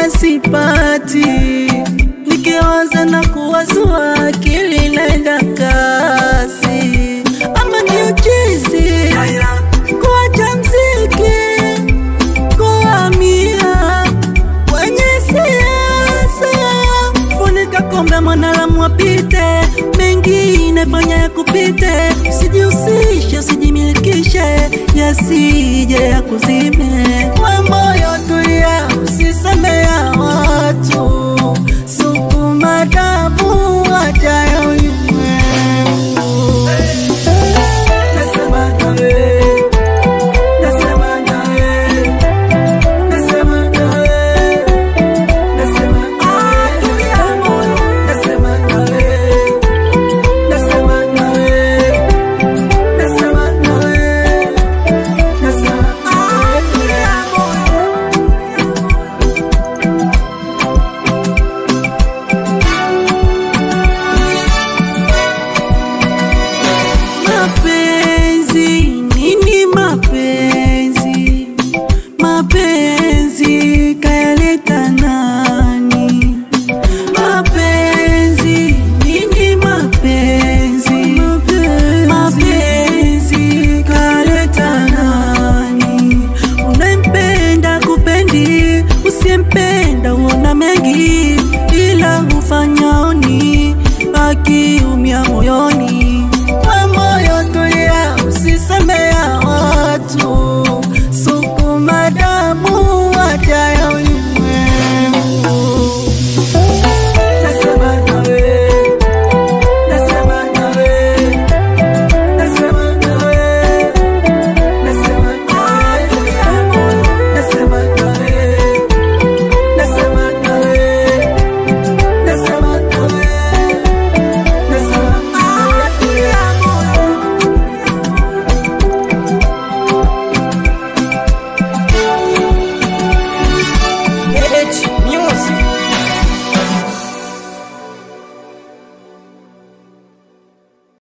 sipati, nikiwaza na kuwazua akili inaenda kasi. Ama ni uchizi kuacha mziki, kuhamia kwenye siasa. Funika kombe mwanalamu wapite, mengine fanya ya kupite. Usijihusishe, usijimilikishe, yasije ya kuzime.